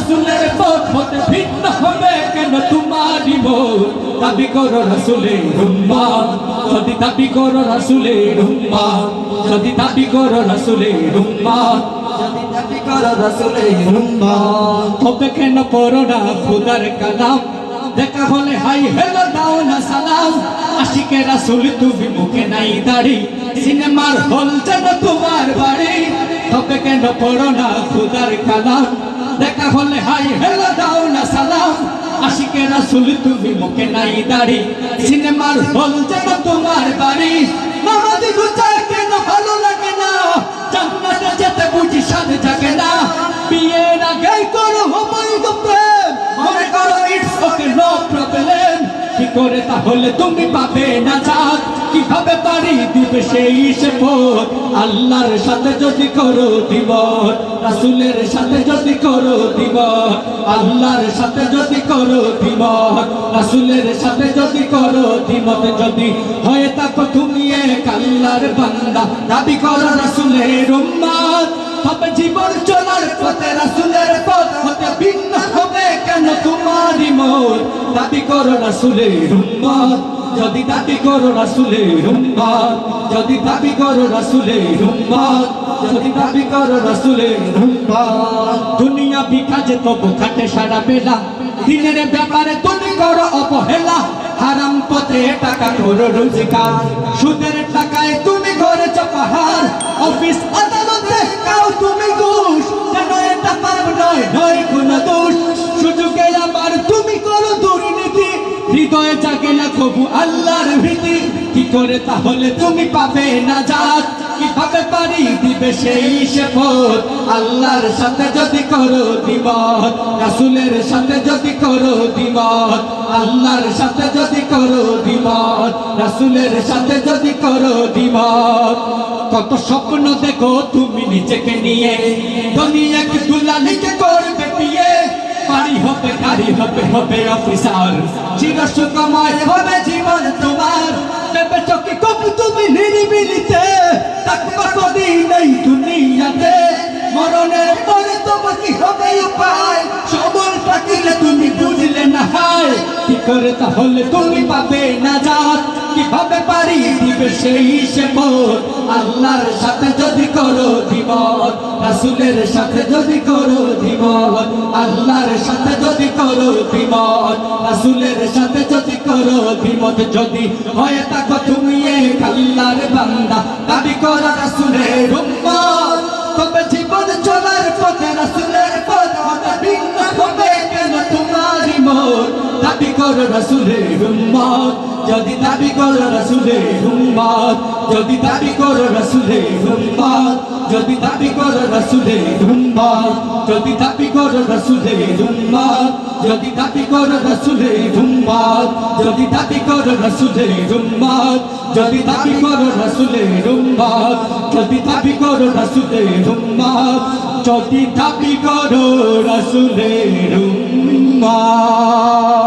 রাসূলের পথ হতে ভিন্ন হবে কেন তোমারই মন দাবি করো রাসূলের উম্মত যদি দাবি করো রাসূলের উম্মত যদি দাবি করো রাসূলের উম্মত যদি দাবি করো রাসূলের উম্মত হবে কেন পড়ো না খোদার কালাম দেখা হলে হাই হেলো দাও না সালাম আশিকে রাসূল তুমি মুখে নাই দাড়ি সিনেমার হল যেন তোমার বাড়ি হবে কেন পড়ো না খোদার কালাম দেখা হলে হাই হেলো দাও না সালাম আশিকে রাসূল তুমি মুখে নাই দাড়ি সিনেমার হল যেন তোমার বাড়ি নামাজি রোজা কেন ভালো লাগে না জান্নাতে যেতে বুঝি স্বাদ জাগে না বিয়ের আগে করো অবৈধ প্রেম মনে করো ইটস ওকে নো প্রবলেম কি করে তাহলে তুমি পাবে না জাত কিভাবে পারি দিবে সেই সে পথ আল্লাহর সাথে যদি করো দিবত রাসূলের সাথে যদি করো দিবত আল্লাহর সাথে যদি করো দিবত রাসূলের সাথে যদি করো দিবত যদি হয়ে থাকো তুমি এক আল্লাহর বান্দা দাবি করো রাসূলের উম্মত তবে জীবন চলার পথে রাসূলের পথ হতে ভিন্ন হবে কেন তোমারই মন দাবি করো রাসূলের উম্মত যদি দাবি করো রাসূলের উম্মত যদি দাবি করো রাসূলের উম্মত যদি দাবি করো রাসূলের উম্মত দুনিয়া বিকাজে তবু কাটে সারা বেলা দিনের ব্যাপারে তুমি করো অবহেলা হারাম পথে টাকা করো রোজগার সুদের টাকায় তুমি করেছ পাহাড় অফিস আদালতে কাও তুমি ঘুষ কেন এটা পাপ নয় নয় কোনো দোষ সুযোগে আবার তুমি করো দুর্নীতি হৃদয়ে জাগে না কবু আল্লাহর ভীতি কি করে তাহলে তুমি পাবে না জাত কিভাবে পারি দিবে সেই সে পথ আল্লাহর সাথে যদি করো দিবত রাসূলের সাথে যদি করো দিবত আল্লাহর সাথে যদি করো দিবত রাসূলের সাথে যদি করো দিবত কত স্বপ্ন দেখো তুমি নিজেকে নিয়ে দুনিয়াকে দুলালিকে করবে বিয়ে বাড়ি হবে গাড়ি হবে হবে অফিসার চির সুখময় হবে জীবন তোমার ভেবে চোখে কবু তুমি নিরিবিলিতে থাকবা কদিন এই দুনিয়াতে মরণের পরে তোমার কি হবে উপায় সবল থাকিলে তুমি বুঝলে না হয় কি করে তাহলে তুমি পাবে না জাত কিভাবে পারি দিবে সেই সে পথ আল্লাহর সাথে যদি করো দিবত রাসূলের সাথে যদি করো দিবত আল্লাহর সাথে যদি করো দিবত রাসূলের সাথে যদি করো দিবত যদি হয়ে থাকো তুমি এক আল্লাহর বান্দা দাবি করো রাসূলের উম্মত তবে জীবন চলার পথে রাসূলের পথ হবে ভিন্ন হবে কেন তোমারই মন দাবি করো রাসূলের উম্মত যদি দাবি করো রাসূলের উম্মত যদি দাবি করো রাসূলের উম্মত যদি দাবি করো রাসূলের উম্মত যদি দাবি করো রাসূলের উম্মত যদি দাবি করো রাসূলের উম্মত যদি দাবি করো রাসূলের উম্মত যদি দাবি করো রাসূলের উম্মত যদি দাবি করো রাসূলের উম্মত যদি দাবি করো রাসূলের উম্মত